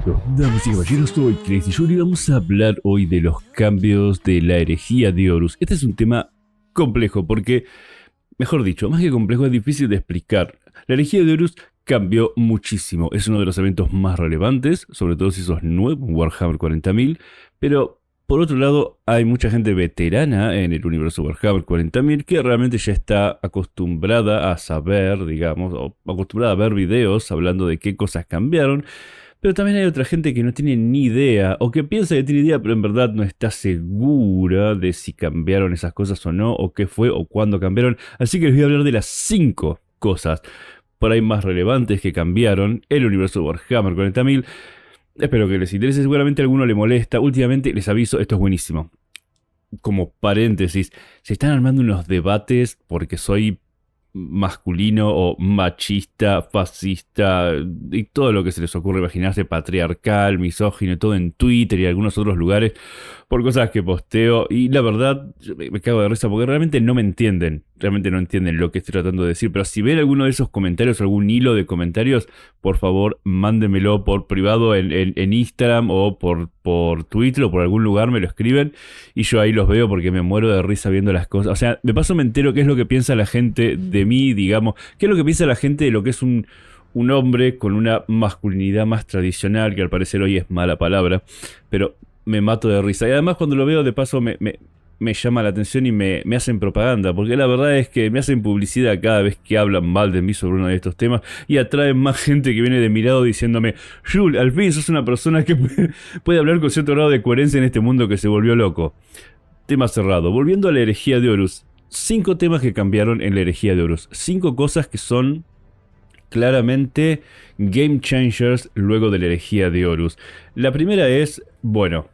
Perfecto. Damas y caballeros, soy Crazy Yuri y vamos a hablar hoy de los cambios de la herejía de Horus. Este es un tema complejo porque, mejor dicho, más que complejo es difícil de explicar. La herejía de Horus cambió muchísimo. Es uno de los eventos más relevantes, sobre todo si sos nuevo en Warhammer 40.000, pero por otro lado hay mucha gente veterana en el universo Warhammer 40.000 que realmente ya está acostumbrada a saber, digamos, o acostumbrada a ver videos hablando de qué cosas cambiaron. Pero también hay otra gente que no tiene ni idea, o que piensa que tiene idea, pero en verdad no está segura de si cambiaron esas cosas o no, o qué fue, o cuándo cambiaron. Así que les voy a hablar de las 5 cosas por ahí más relevantes que cambiaron en el universo de Warhammer 40.000. Espero que les interese, seguramente a alguno le molesta. Últimamente, les aviso, esto es buenísimo. Como paréntesis, se están armando unos debates porque soy masculino o machista, fascista y todo lo que se les ocurre imaginarse, patriarcal, misógino, todo en Twitter y algunos otros lugares por cosas que posteo, y la verdad me cago de risa porque realmente no me entienden, realmente no entienden lo que estoy tratando de decir. Pero si ven alguno de esos comentarios, algún hilo de comentarios, por favor mándenmelo por privado en Instagram o por Twitter o por algún lugar, me lo escriben y yo ahí los veo porque me muero de risa viendo las cosas. O sea, de paso me entero qué es lo que piensa la gente de mí, digamos, qué es lo que piensa la gente de lo que es un hombre con una masculinidad más tradicional, que al parecer hoy es mala palabra, pero me mato de risa. Y además cuando lo veo de paso me llama la atención y me hacen propaganda, porque la verdad es que me hacen publicidad cada vez que hablan mal de mí sobre uno de estos temas y atraen más gente que viene de mi lado diciéndome: Jul, al fin sos una persona que puede hablar con cierto grado de coherencia en este mundo que se volvió loco. Tema cerrado. Volviendo a la herejía de Horus. 5 temas que cambiaron en la herejía de Horus. 5 cosas que son claramente game changers luego de la herejía de Horus. La primera es, bueno,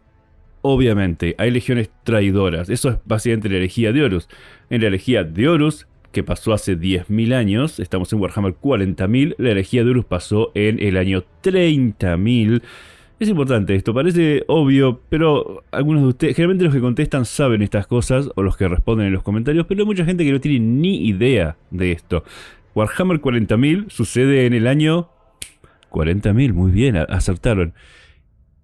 obviamente hay legiones traidoras. Eso es básicamente la herejía de Horus. En la herejía de Horus, que pasó hace 10.000 años, estamos en Warhammer 40.000, la herejía de Horus pasó en el año 30.000. Es importante esto, parece obvio, pero algunos de ustedes, generalmente los que contestan saben estas cosas, o los que responden en los comentarios, pero hay mucha gente que no tiene ni idea de esto. Warhammer 40.000 sucede en el año 40.000, muy bien, acertaron.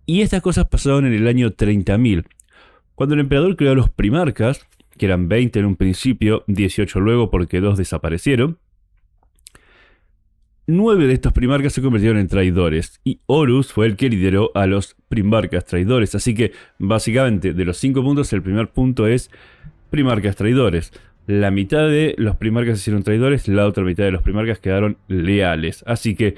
Y estas cosas pasaron en el año 30.000, cuando el emperador creó a los primarcas, que eran 20 en un principio, 18 luego porque 2 desaparecieron. 9 de estos primarcas se convirtieron en traidores, y Horus fue el que lideró a los primarcas traidores. Así que, básicamente, de los 5 puntos, el primer punto es primarcas traidores. La mitad de los primarcas se hicieron traidores, la otra mitad de los primarcas quedaron leales. Así que,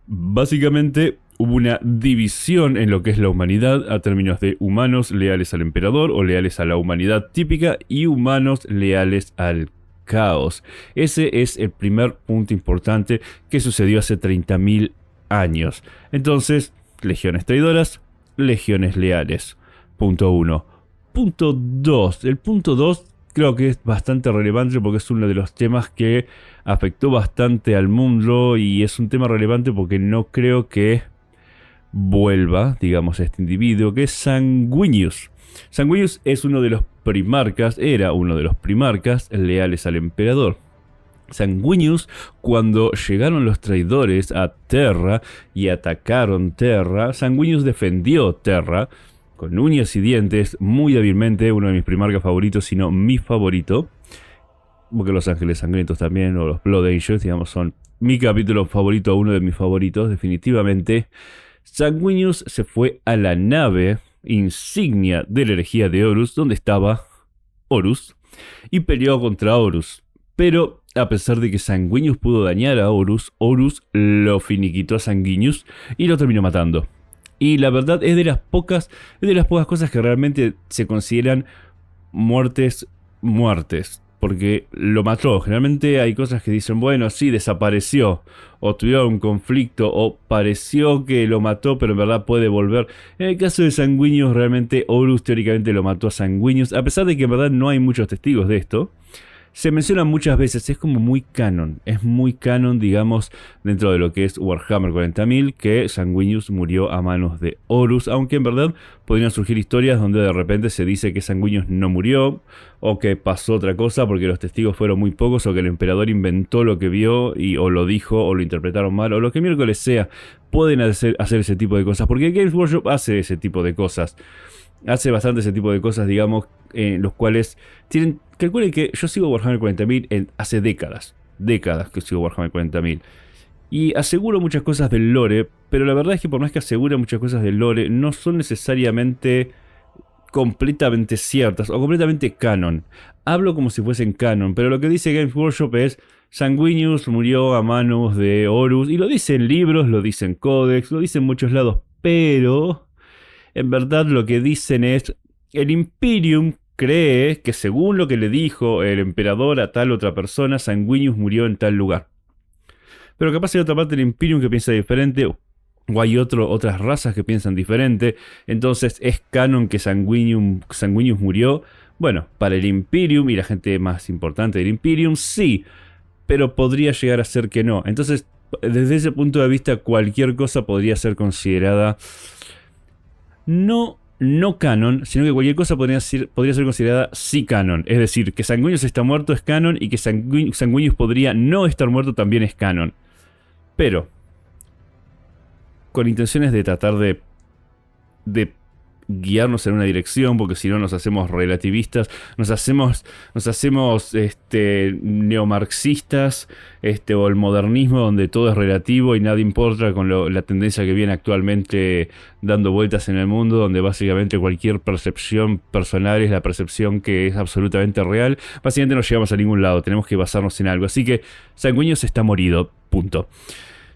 básicamente, hubo una división en lo que es la humanidad a términos de humanos leales al emperador o leales a la humanidad típica y humanos leales al caos. Ese es el primer punto importante que sucedió hace 30.000 años. Entonces, legiones traidoras, legiones leales. Punto 1. Punto 2. El punto 2 creo que es bastante relevante porque es uno de los temas que afectó bastante al mundo y es un tema relevante porque no creo que vuelva, digamos, a este individuo, que es Sanguinius. Sanguinius es uno de los primarcas, era uno de los primarcas leales al emperador. Sanguinius, cuando llegaron los traidores a Terra y atacaron Terra, Sanguinius defendió Terra con uñas y dientes, muy hábilmente, uno de mis primarcas favoritos, si no mi favorito, porque los ángeles sangrientos también, o los Blood Angels, digamos, son mi capítulo favorito, uno de mis favoritos, definitivamente. Sanguinius se fue a la nave insignia de la herejía de Horus, donde estaba Horus, y peleó contra Horus. Pero a pesar de que Sanguinius pudo dañar a Horus, Horus lo finiquitó a Sanguinius y lo terminó matando. Y la verdad es de las pocas cosas que realmente se consideran muertes, porque lo mató. Generalmente hay cosas que dicen, bueno, sí, desapareció, o tuvieron un conflicto, o pareció que lo mató, pero en verdad puede volver. En el caso de Sanguinius, realmente Horus teóricamente lo mató a Sanguinius, a pesar de que en verdad no hay muchos testigos de esto. Se menciona muchas veces, es como muy canon, digamos, dentro de lo que es Warhammer 40.000, que Sanguinius murió a manos de Horus, aunque en verdad podrían surgir historias donde de repente se dice que Sanguinius no murió, o que pasó otra cosa porque los testigos fueron muy pocos, o que el emperador inventó lo que vio, o lo dijo, o lo interpretaron mal, o lo que miércoles sea. pueden hacer ese tipo de cosas, porque Games Workshop hace ese tipo de cosas. Hace bastante ese tipo de cosas, digamos, los cuales tienen... Calculen que yo sigo Warhammer 40.000 hace décadas. Décadas que sigo Warhammer 40.000. Y aseguro muchas cosas del lore, pero la verdad es que por más que asegure muchas cosas del lore, no son necesariamente completamente ciertas o completamente canon. Hablo como si fuesen canon, pero lo que dice Games Workshop es: Sanguinius murió a manos de Horus, y lo dice en libros, lo dice en códex, lo dice en muchos lados, pero en verdad lo que dicen es: el Imperium cree que según lo que le dijo el emperador a tal otra persona, Sanguinius murió en tal lugar. Pero capaz hay otra parte del Imperium que piensa diferente, o hay otras razas que piensan diferente. Entonces, ¿es canon que Sanguinius murió? Bueno, para el Imperium y la gente más importante del Imperium, sí. Pero podría llegar a ser que no. Entonces, desde ese punto de vista, cualquier cosa podría ser considerada no canon, sino que cualquier cosa podría ser considerada sí canon. Es decir, que Sanguinius está muerto es canon, y que Sanguinius podría no estar muerto también es canon. Pero con intenciones de tratar de guiarnos en una dirección, porque si no nos hacemos relativistas, nos hacemos neomarxistas, o el modernismo donde todo es relativo y nada importa, con la tendencia que viene actualmente dando vueltas en el mundo, donde básicamente cualquier percepción personal es la percepción que es absolutamente real. Básicamente no llegamos a ningún lado, tenemos que basarnos en algo. Así que Sanguinius está morido, punto.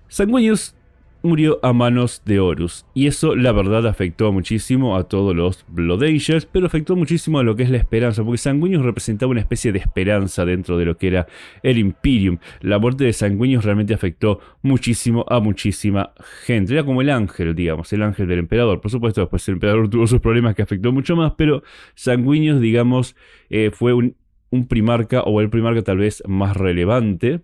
Sanguinius murió a manos de Horus, y eso la verdad afectó muchísimo a todos los Blood Angels, pero afectó muchísimo a lo que es la esperanza, porque Sanguinius representaba una especie de esperanza dentro de lo que era el Imperium. La muerte de Sanguinius realmente afectó muchísimo a muchísima gente. Era como el ángel, digamos, el ángel del emperador. Por supuesto, después el emperador tuvo sus problemas que afectó mucho más, pero Sanguinius, digamos, fue un primarca, o el primarca tal vez más relevante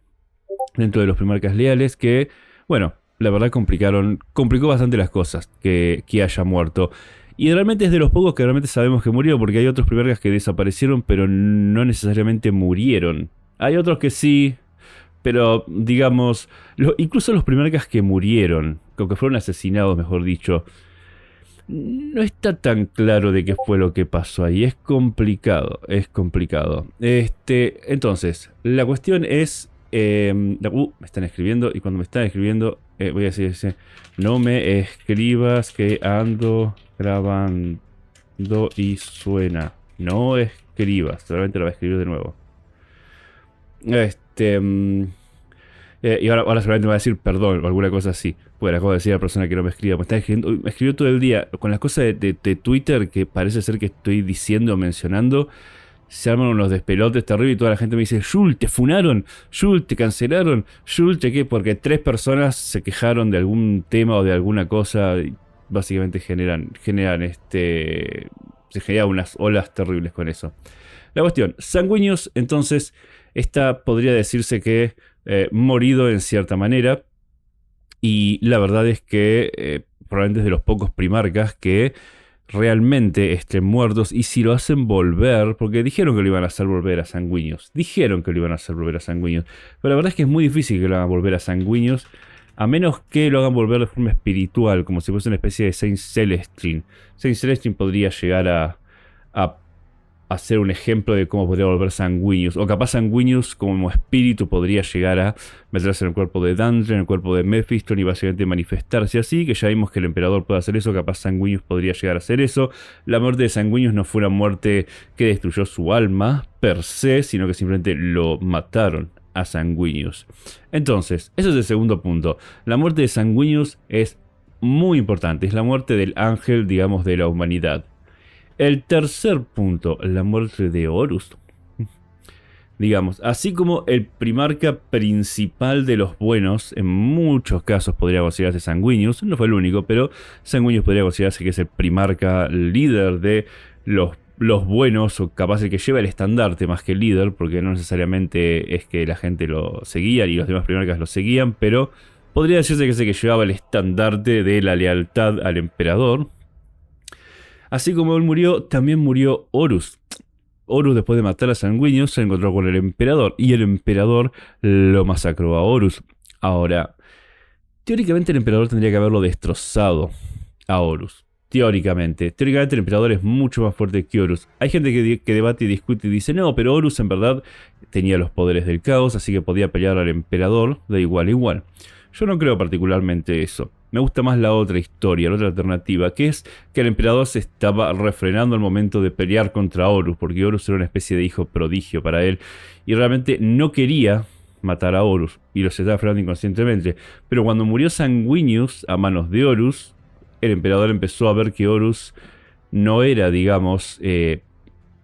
dentro de los primarcas leales, que, bueno, la verdad complicó bastante las cosas que haya muerto. Y realmente es de los pocos que realmente sabemos que murió, porque hay otros primarcas que desaparecieron, pero no necesariamente murieron. Hay otros que sí, pero digamos, incluso los primarcas que murieron, o que fueron asesinados, mejor dicho, no está tan claro de qué fue lo que pasó ahí. Es complicado, es complicado. Entonces, la cuestión es... me están escribiendo, y cuando me están escribiendo voy a decir: no me escribas que ando grabando y suena. No escribas, solamente lo voy a escribir de nuevo. Y ahora seguramente me va a decir perdón o alguna cosa así. Pues le acabo de decir a la persona que no me escriba. Me escribió todo el día con las cosas de Twitter, que parece ser que estoy diciendo o mencionando. Se arman unos despelotes terribles y toda la gente me dice: Jul, te funaron, Jul, te cancelaron, Jul, ¿qué? Porque 3 personas se quejaron de algún tema o de alguna cosa. Y básicamente se generan unas olas terribles con eso. La cuestión, Sanguinius, entonces, podría decirse que morido en cierta manera. Y la verdad es que probablemente es de los pocos primarcas que realmente estén muertos, y si lo hacen volver, porque dijeron que lo iban a hacer volver a Sanguinius, pero la verdad es que es muy difícil que lo hagan volver a Sanguinius, a menos que lo hagan volver de forma espiritual, como si fuese una especie de Saint Celestine. Saint Celestine podría llegar a ser un ejemplo de cómo podría volver Sanguinius, o capaz Sanguinius como espíritu podría llegar a meterse en el cuerpo de Dante, en el cuerpo de Mephiston, y básicamente manifestarse así, que ya vimos que el emperador puede hacer eso. Capaz Sanguinius podría llegar a hacer eso. La muerte de Sanguinius no fue una muerte que destruyó su alma per se, sino que simplemente lo mataron a Sanguinius. Entonces, ese es el segundo punto. La muerte de Sanguinius es muy importante, es la muerte del ángel, digamos, de la humanidad. El tercer punto, la muerte de Horus. Digamos, así como el primarca principal de los buenos, en muchos casos podría considerarse Sanguinius, no fue el único, pero Sanguinius podría considerarse que es el primarca líder de los buenos, o capaz el que lleva el estandarte más que el líder, porque no necesariamente es que la gente lo seguía y los demás primarcas lo seguían, pero podría decirse que es el que llevaba el estandarte de la lealtad al emperador. Así como él murió, también murió Horus. Horus, después de matar a Sanguinius, se encontró con el emperador, y el emperador lo masacró a Horus. Ahora, Teóricamente el emperador tendría que haberlo destrozado a Horus. Teóricamente el emperador es mucho más fuerte que Horus. Hay gente que debate y discute y dice, no, pero Horus en verdad tenía los poderes del caos, así que podía pelear al emperador de igual a igual. Yo no creo particularmente eso. Me gusta más la otra historia, la otra alternativa, que es que el emperador se estaba refrenando al momento de pelear contra Horus, porque Horus era una especie de hijo prodigio para él, y realmente no quería matar a Horus, y los estaba frenando inconscientemente. Pero cuando murió Sanguinius a manos de Horus, el emperador empezó a ver que Horus no era, digamos,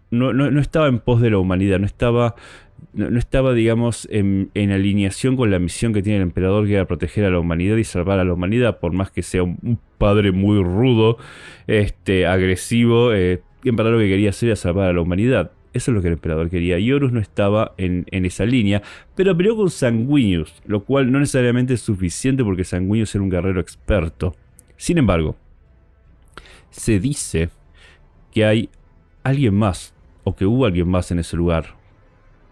no estaba en pos de la humanidad, no estaba, digamos, en alineación con la misión que tiene el emperador, que era proteger a la humanidad y salvar a la humanidad, por más que sea un padre muy rudo, agresivo, en verdad lo que quería hacer era salvar a la humanidad. Eso es lo que el emperador quería, y Horus no estaba en esa línea, pero peleó con Sanguinius, lo cual no necesariamente es suficiente porque Sanguinius era un guerrero experto. Sin embargo, se dice que hay alguien más, o que hubo alguien más en ese lugar.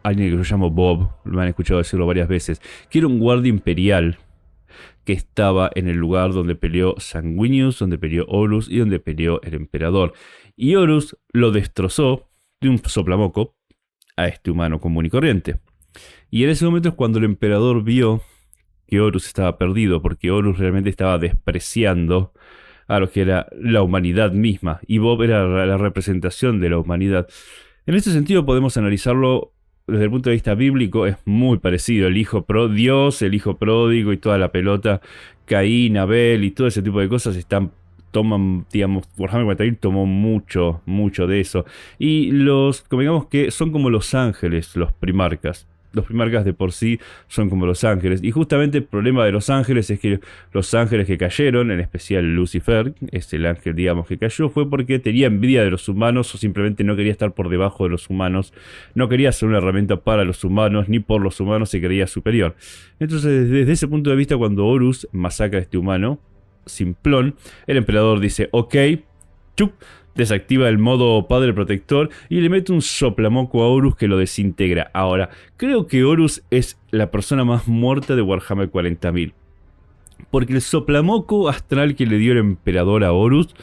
Alguien que yo llamo Bob, me han escuchado decirlo varias veces, que era un guardia imperial que estaba en el lugar donde peleó Sanguinius, donde peleó Horus y donde peleó el emperador. Y Horus lo destrozó de un soplamoco a este humano común y corriente. Y en ese momento es cuando el emperador vio que Horus estaba perdido, porque Horus realmente estaba despreciando a lo que era la humanidad misma, y Bob era la representación de la humanidad. En este sentido podemos analizarlo desde el punto de vista bíblico, es muy parecido. Dios, el hijo pródigo y toda la pelota, Caín, Abel y todo ese tipo de cosas toman, digamos, Warhammer 40.000 tomó mucho de eso. Y como digamos que son como los ángeles, los primarcas. Los primarcas de por sí son como los ángeles. Y justamente el problema de los ángeles es que los ángeles que cayeron, en especial Lucifer, es el ángel, digamos, que cayó, fue porque tenía envidia de los humanos o simplemente no quería estar por debajo de los humanos. No quería ser una herramienta para los humanos, ni por los humanos se creía superior. Entonces, desde ese punto de vista, cuando Horus masacra a este humano, simplón, el emperador dice, ok, chup, desactiva el modo padre protector y le mete un soplamoco a Horus que lo desintegra. Ahora, creo que Horus es la persona más muerta de Warhammer 40.000. Porque el soplamoco astral que le dio el emperador a Horus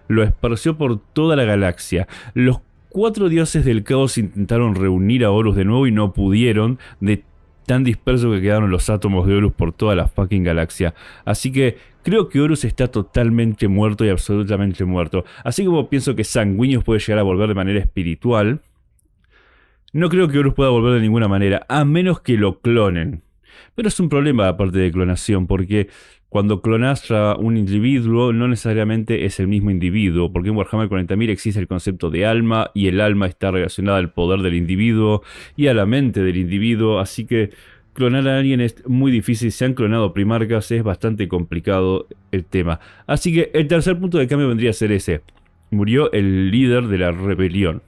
lo esparció por toda la galaxia. Los 4 dioses del caos intentaron reunir a Horus de nuevo y no pudieron, de tan disperso que quedaron los átomos de Horus por toda la fucking galaxia. Así que creo que Horus está totalmente muerto y absolutamente muerto. Así como pienso que Sanguinius puede llegar a volver de manera espiritual, no creo que Horus pueda volver de ninguna manera, a menos que lo clonen. Pero es un problema aparte de clonación, porque cuando clonas a un individuo no necesariamente es el mismo individuo, porque en Warhammer 40.000 existe el concepto de alma, y el alma está relacionada al poder del individuo y a la mente del individuo, así que clonar a alguien es muy difícil. Se han clonado primarcas, es bastante complicado el tema. Así que el tercer punto de cambio vendría a ser ese. Murió el líder de la rebelión,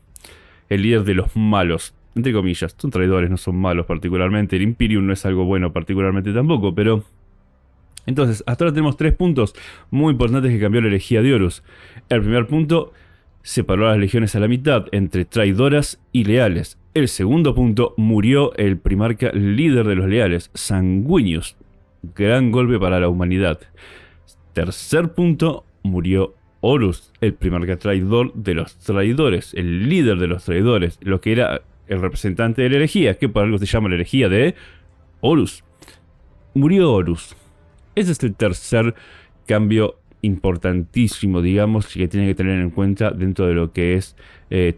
el líder de los malos. Entre comillas, son traidores, no son malos particularmente. El Imperium no es algo bueno particularmente tampoco, pero... Entonces, hasta ahora tenemos 3 puntos muy importantes que cambió la herejía de Horus. El primer punto, separó a las legiones a la mitad, entre traidoras y leales. El segundo punto, murió el primarca líder de los leales, Sanguinius. Gran golpe para la humanidad. Tercer punto, murió Horus, el primarca traidor de los traidores, el líder de los traidores, lo que era el representante de la herejía, que por algo se llama la herejía de Horus. Murió Horus. Ese es el tercer cambio importantísimo, digamos, que tiene que tener en cuenta dentro de lo que es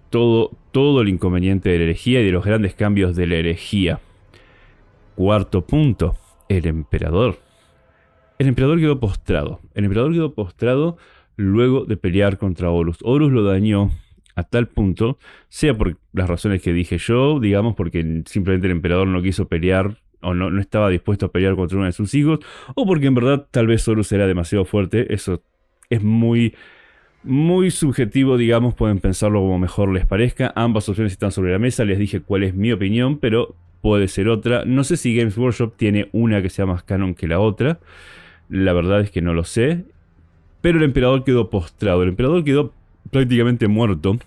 todo el inconveniente de la herejía y de los grandes cambios de la herejía. Cuarto punto, el emperador. El emperador quedó postrado. El emperador quedó postrado luego de pelear contra Horus. Horus lo dañó a tal punto, sea por las razones que dije yo, digamos, porque simplemente el emperador no quiso pelear o no estaba dispuesto a pelear contra uno de sus hijos, o porque en verdad tal vez Horus era demasiado fuerte. Eso es muy subjetivo, digamos, pueden pensarlo como mejor les parezca. Ambas opciones están sobre la mesa, les dije cuál es mi opinión, pero puede ser otra. No sé si Games Workshop tiene una que sea más canon que la otra, la verdad es que no lo sé, pero el emperador quedó postrado, el emperador quedó prácticamente muerto.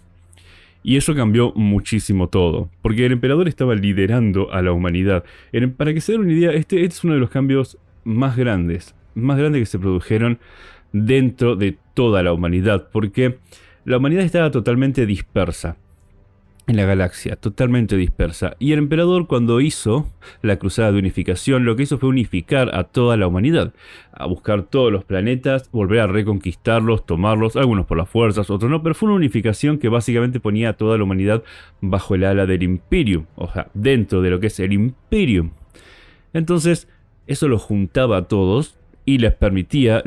Y eso cambió muchísimo todo, porque el emperador estaba liderando a la humanidad. Para que se den una idea, este es uno de los cambios más grandes más grandes que se produjeron dentro de toda la humanidad, porque la humanidad estaba totalmente dispersa en la galaxia, totalmente dispersa. Y el emperador, cuando hizo la cruzada de unificación, lo que hizo fue unificar a toda la humanidad, a buscar todos los planetas, volver a reconquistarlos, tomarlos, algunos por las fuerzas, otros no, pero fue una unificación que básicamente ponía a toda la humanidad bajo el ala del Imperium, o sea, dentro de lo que es el Imperium. Entonces, eso los juntaba a todos y les permitía,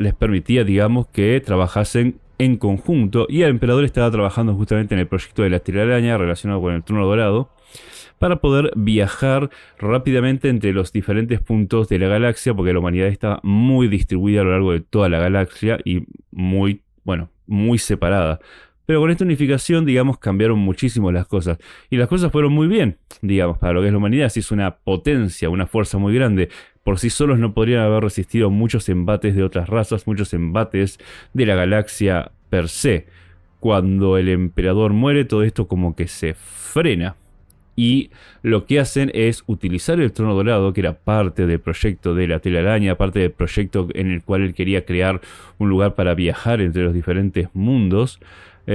digamos, que trabajasen en conjunto, y el emperador estaba trabajando justamente en el proyecto de la telaraña relacionado con el trono dorado para poder viajar rápidamente entre los diferentes puntos de la galaxia, porque la humanidad está muy distribuida a lo largo de toda la galaxia y muy separada. Pero con esta unificación, digamos, cambiaron muchísimo las cosas. Y las cosas fueron muy bien, digamos, para lo que es la humanidad. Se hizo una potencia, una fuerza muy grande. Por sí solos no podrían haber resistido muchos embates de otras razas, muchos embates de la galaxia per se. Cuando el emperador muere, todo esto como que se frena. Y lo que hacen es utilizar el trono dorado, que era parte del proyecto de la telaraña, parte del proyecto en el cual él quería crear un lugar para viajar entre los diferentes mundos.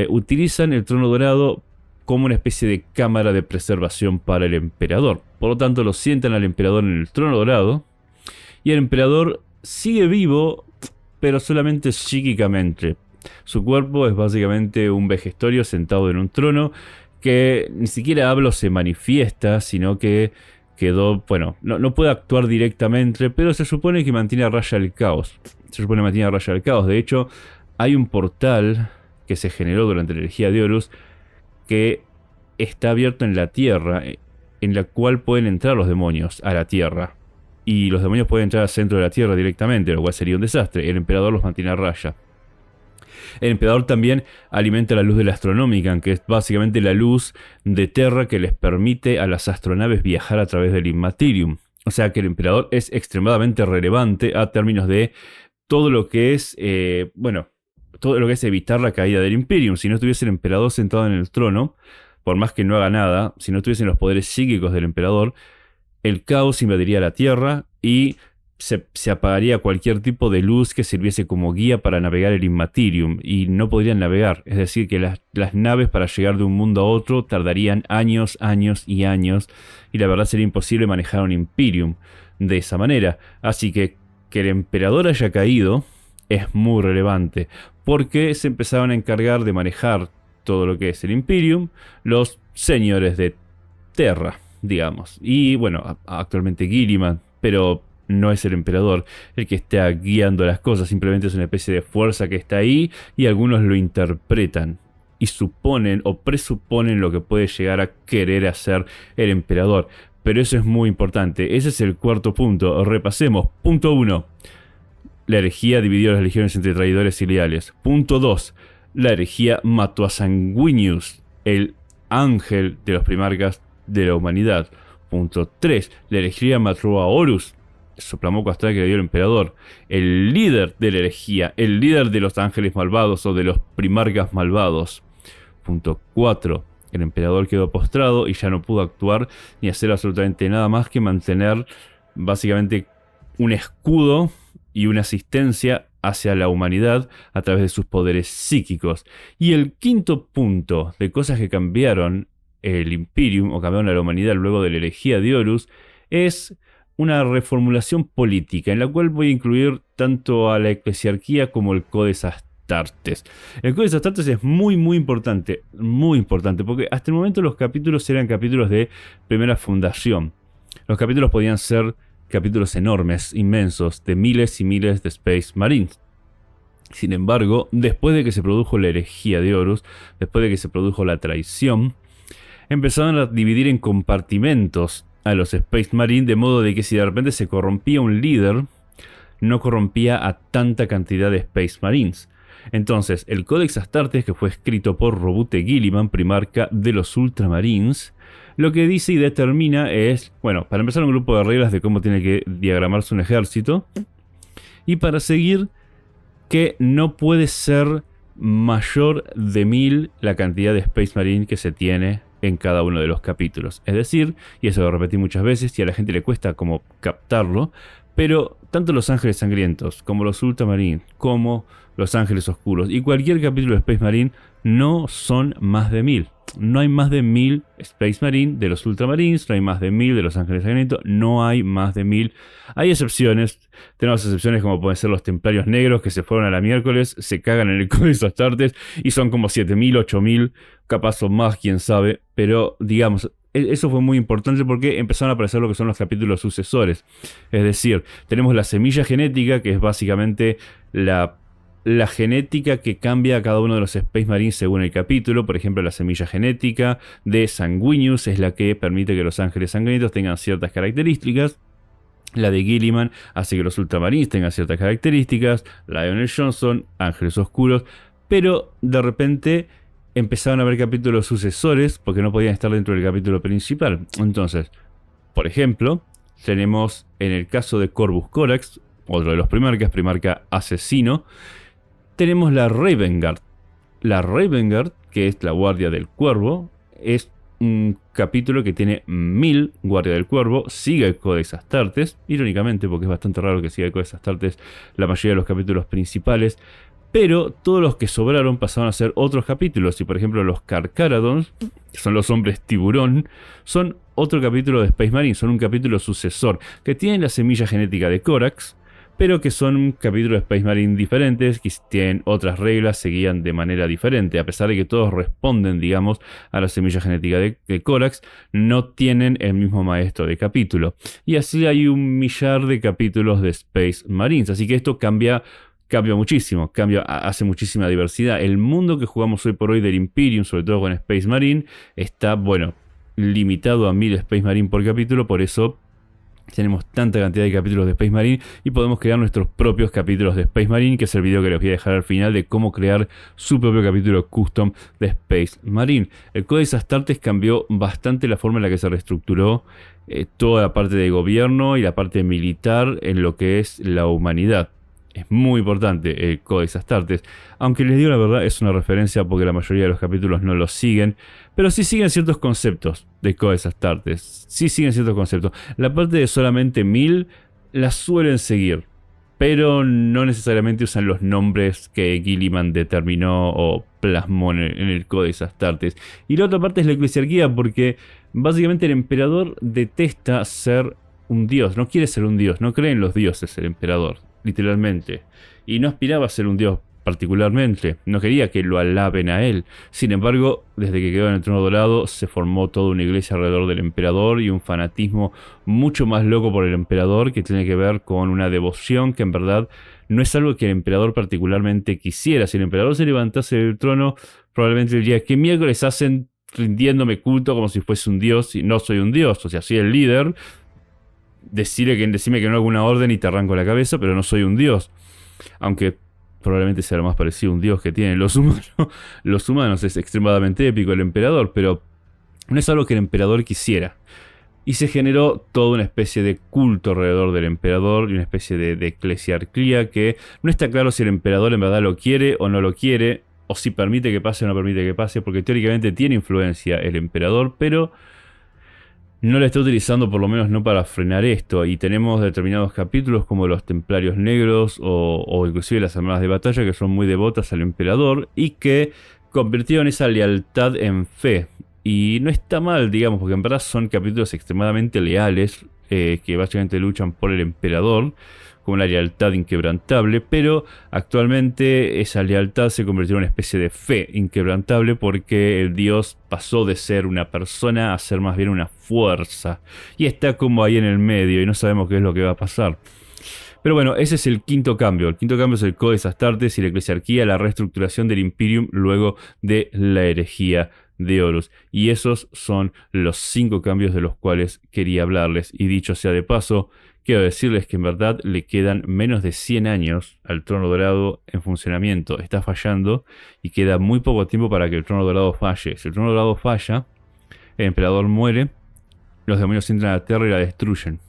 Utilizan el trono dorado como una especie de cámara de preservación para el emperador. Por lo tanto, lo sientan al emperador en el trono dorado. Y el emperador sigue vivo, pero solamente psíquicamente. Su cuerpo es básicamente un vejestorio sentado en un trono que ni siquiera habla o se manifiesta, sino que quedó, bueno, no puede actuar directamente, pero se supone que mantiene a raya el caos. De hecho, hay un portal que se generó durante la herejía de Horus que está abierto en la Tierra, en la cual pueden entrar los demonios a la Tierra. Y los demonios pueden entrar al centro de la Tierra directamente, lo cual sería un desastre. El emperador los mantiene a raya. El emperador también alimenta la luz de la Astronomican, que es básicamente la luz de Terra que les permite a las astronaves viajar a través del Immaterium. O sea que el emperador es extremadamente relevante a términos de todo lo que es, todo lo que es evitar la caída del Imperium. Si no estuviese el emperador sentado en el trono, por más que no haga nada, si no estuviesen los poderes psíquicos del emperador, el caos invadiría la Tierra y se apagaría cualquier tipo de luz que sirviese como guía para navegar el Immaterium, y no podrían navegar. Es decir, que las naves para llegar de un mundo a otro tardarían años y años, y la verdad sería imposible manejar un Imperium de esa manera. Así que el emperador haya caído es muy relevante, porque se empezaron a encargar de manejar todo lo que es el Imperium los señores de Terra, digamos. Y bueno, actualmente Guilliman, pero no es el emperador el que está guiando las cosas, simplemente es una especie de fuerza que está ahí, y algunos lo interpretan y suponen o presuponen lo que puede llegar a querer hacer el emperador. Pero eso es muy importante. Ese es el cuarto punto. Repasemos. Punto 1. La herejía dividió las legiones entre traidores y leales. Punto 2. La herejía mató a Sanguinius, el ángel de los primarcas de la humanidad. Punto 3. La herejía mató a Horus, soplamoco astral que le dio el emperador, el líder de la herejía, el líder de los ángeles malvados o de los primarcas malvados. Punto 4. El emperador quedó postrado y ya no pudo actuar ni hacer absolutamente nada más que mantener básicamente un escudo y una asistencia hacia la humanidad a través de sus poderes psíquicos. Y el quinto punto de cosas que cambiaron el Imperium o cambiaron a la humanidad luego de la herejía de Horus es una reformulación política, en la cual voy a incluir tanto a la eclesiarquía como el Codex Astartes. El Codex Astartes es muy importante, porque hasta el momento los capítulos eran capítulos de primera fundación. Los capítulos podían ser capítulos enormes, inmensos, de miles y miles de Space Marines. Sin embargo, después de que se produjo la herejía de Horus, después de que se produjo la traición, empezaron a dividir en compartimentos a los Space Marines, de modo de que si de repente se corrompía un líder, no corrompía a tanta cantidad de Space Marines. Entonces, el Codex Astartes, que fue escrito por Robute Guilliman, primarca de los Ultramarines, lo que dice y determina es, bueno, para empezar, un grupo de reglas de cómo tiene que diagramarse un ejército, y para seguir, que no puede ser mayor de 1000 la cantidad de Space Marine que se tiene en cada uno de los capítulos. Es decir, y eso lo repetí muchas veces y a la gente le cuesta como captarlo, Pero tanto los Ángeles Sangrientos, como los Ultramarines, como los Ángeles Oscuros y cualquier capítulo de Space Marine no son más de 1000. No hay más de 1000 Space Marine de los Ultramarines, no hay más de 1000 de los Ángeles Sangrientos, no hay más de 1000. Hay excepciones, tenemos excepciones como pueden ser los Templarios Negros que se fueron a la miércoles, se cagan en el Codex Astartes y son como 7000, 8000, capaz son más, quién sabe, pero digamos, eso fue muy importante porque empezaron a aparecer lo que son los capítulos sucesores. Es decir, tenemos la semilla genética, que es básicamente la genética que cambia a cada uno de los Space Marines según el capítulo. Por ejemplo, la semilla genética de Sanguinius es la que permite que los Ángeles Sangrientos tengan ciertas características. La de Gilliman hace que los Ultramarines tengan ciertas características. Lionel Johnson, Ángeles Oscuros. Pero de repente empezaron a haber capítulos sucesores porque no podían estar dentro del capítulo principal. Entonces, por ejemplo, tenemos en el caso de Corvus Corax, otro de los Primarcas, Primarca Asesino, tenemos la Raven Guard. La Raven Guard, que es la Guardia del Cuervo, es un capítulo que tiene 1000 Guardia del Cuervo, sigue el Codex Astartes, irónicamente porque es bastante raro que siga el Codex Astartes la mayoría de los capítulos principales, pero todos los que sobraron pasaron a ser otros capítulos. Y por ejemplo los Carcharodons, que son los hombres tiburón, son otro capítulo de Space Marine, son un capítulo sucesor, que tienen la semilla genética de Corax, pero que son un capítulo de Space Marine diferentes, que tienen otras reglas, se guían de manera diferente. A pesar de que todos responden, digamos, a la semilla genética de Corax, no tienen el mismo maestro de capítulo. Y así hay un millar de capítulos de Space Marines, así que esto cambia muchísimo, hace muchísima diversidad. El mundo que jugamos hoy por hoy del Imperium, sobre todo con Space Marine, está, bueno, limitado a 1000 Space Marine por capítulo, por eso tenemos tanta cantidad de capítulos de Space Marine y podemos crear nuestros propios capítulos de Space Marine, que es el video que les voy a dejar al final de cómo crear su propio capítulo custom de Space Marine. El Codex Astartes cambió bastante la forma en la que se reestructuró toda la parte de gobierno y la parte militar en lo que es la humanidad. Es muy importante el Codex Astartes, aunque les digo la verdad es una referencia porque la mayoría de los capítulos no los siguen, pero sí siguen ciertos conceptos de Codex Astartes, sí siguen ciertos conceptos. La parte de solamente 1000 la suelen seguir, pero no necesariamente usan los nombres que Gilliman determinó o plasmó en el Codex Astartes. Y la otra parte es la eclesiarquía, porque básicamente el emperador detesta ser un dios, no quiere ser un dios, no cree en los dioses el emperador, literalmente, y no aspiraba a ser un dios particularmente, no quería que lo alaben a él. Sin embargo, desde que quedó en el trono dorado se formó toda una iglesia alrededor del emperador y un fanatismo mucho más loco por el emperador, que tiene que ver con una devoción que en verdad no es algo que el emperador particularmente quisiera. Si el emperador se levantase del trono, probablemente diría: ¿qué miércoles hacen rindiéndome culto como si fuese un dios? Y no soy un dios, o sea, soy el líder. Decime que no hago una orden y te arranco la cabeza, pero no soy un dios. Aunque probablemente sea lo más parecido a un dios que tienen los humanos. Los humanos, es extremadamente épico el emperador, pero no es algo que el emperador quisiera. Y se generó toda una especie de culto alrededor del emperador y una especie de eclesiarquía que no está claro si el emperador en verdad lo quiere o no lo quiere, o si permite que pase o no permite que pase, porque teóricamente tiene influencia el emperador, pero no la está utilizando, por lo menos no para frenar esto. Y tenemos determinados capítulos como los Templarios Negros o inclusive las Armadas de Batalla, que son muy devotas al emperador y que convirtieron esa lealtad en fe. Y no está mal, digamos, porque en verdad son capítulos extremadamente leales, que básicamente luchan por el emperador con una lealtad inquebrantable, pero actualmente esa lealtad se convirtió en una especie de fe inquebrantable porque el dios pasó de ser una persona a ser más bien una fuerza, y está como ahí en el medio y no sabemos qué es lo que va a pasar. Pero bueno, ese es el quinto cambio. El quinto cambio es el Codex Astartes y la eclesiarquía, la reestructuración del Imperium luego de la herejía de Horus. Y esos son los 5 cambios de los cuales quería hablarles. Y dicho sea de paso, quiero decirles que en verdad le quedan menos de 100 años al Trono Dorado en funcionamiento. Está fallando y queda muy poco tiempo para que el Trono Dorado falle. Si el Trono Dorado falla, el emperador muere, los demonios entran a la Tierra y la destruyen.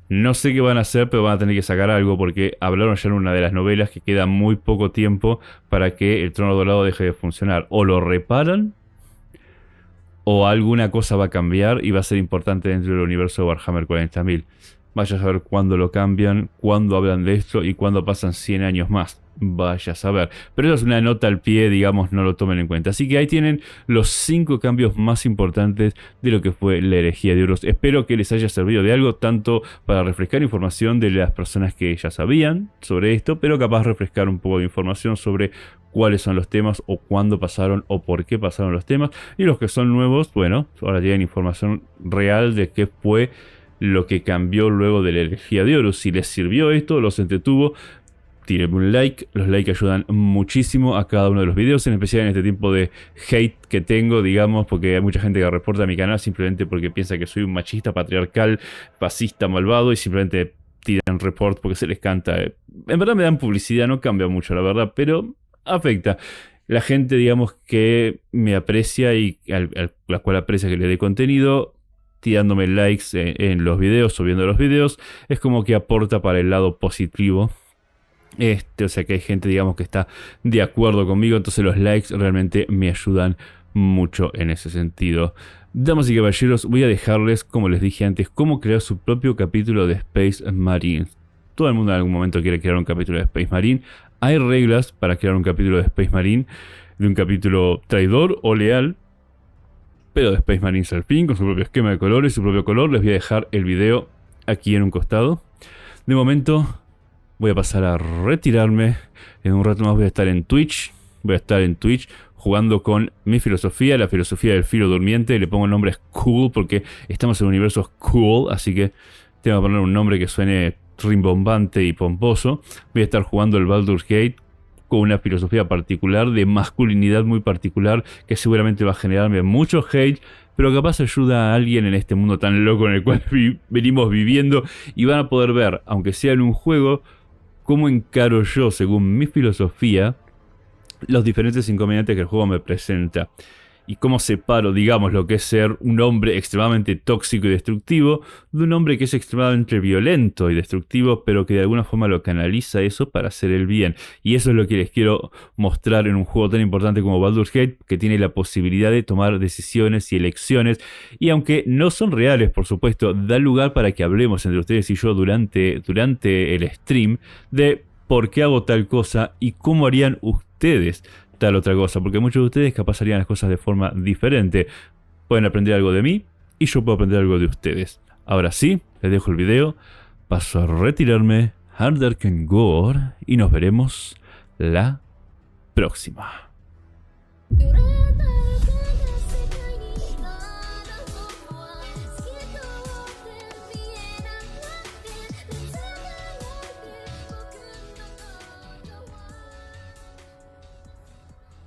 No sé qué van a hacer, pero van a tener que sacar algo porque hablaron ya en una de las novelas que queda muy poco tiempo para que el Trono Dorado deje de funcionar. O lo reparan, o alguna cosa va a cambiar y va a ser importante dentro del universo de Warhammer 40.000. Vaya a saber cuándo lo cambian, cuándo hablan de esto y cuándo pasan 100 años más. Vaya a saber. Pero eso es una nota al pie, digamos, no lo tomen en cuenta. Así que ahí tienen los 5 cambios más importantes de lo que fue la herejía de Horus. Espero que les haya servido de algo, tanto para refrescar información de las personas que ya sabían sobre esto, pero capaz refrescar un poco de información sobre cuáles son los temas o cuándo pasaron o por qué pasaron los temas. Y los que son nuevos, bueno, ahora tienen información real de qué fue lo que cambió luego de la herejía de Horus. Si les sirvió esto, los entretuvo, tírenme un like. Los likes ayudan muchísimo a cada uno de los videos, en especial en este tiempo de hate que tengo, digamos, porque hay mucha gente que reporta a mi canal simplemente porque piensa que soy un machista, patriarcal, fascista, malvado y simplemente tiran report porque se les canta. En verdad me dan publicidad, no cambia mucho la verdad, pero afecta. La gente, digamos, que me aprecia y la cual aprecia que le dé contenido, tirándome likes en los videos o viendo los videos, es como que aporta para el lado positivo. O sea que hay gente, digamos, que está de acuerdo conmigo, entonces los likes realmente me ayudan mucho en ese sentido. Damas y caballeros, voy a dejarles, como les dije antes, cómo crear su propio capítulo de Space Marine. Todo el mundo en algún momento quiere crear un capítulo de Space Marine. Hay reglas para crear un capítulo de Space Marine, de un capítulo traidor o leal, pero de Space Marines al fin, con su propio esquema de colores, su propio color. Les voy a dejar el video aquí en un costado. De momento voy a pasar a retirarme. En un rato más voy a estar en Twitch. Voy a estar en Twitch jugando con mi filosofía, la filosofía del filo durmiente. Le pongo el nombre Cool porque estamos en universos cool, así que tengo que poner un nombre que suene rimbombante y pomposo. Voy a estar jugando el Baldur's Gate con una filosofía particular, de masculinidad muy particular, que seguramente va a generarme mucho hate, pero capaz ayuda a alguien en este mundo tan loco en el cual venimos viviendo, y van a poder ver, aunque sea en un juego, cómo encaro yo, según mi filosofía, los diferentes inconvenientes que el juego me presenta. Y cómo separo, digamos, lo que es ser un hombre extremadamente tóxico y destructivo de un hombre que es extremadamente violento y destructivo, pero que de alguna forma lo canaliza eso para hacer el bien. Y eso es lo que les quiero mostrar en un juego tan importante como Baldur's Gate, que tiene la posibilidad de tomar decisiones y elecciones. Y aunque no son reales, por supuesto, da lugar para que hablemos entre ustedes y yo durante el stream de por qué hago tal cosa y cómo harían ustedes tal otra cosa, porque muchos de ustedes capaz harían las cosas de forma diferente. Pueden aprender algo de mí y yo puedo aprender algo de ustedes. Ahora sí, les dejo el video, paso a retirarme, Harder Can Gore, y nos veremos la próxima.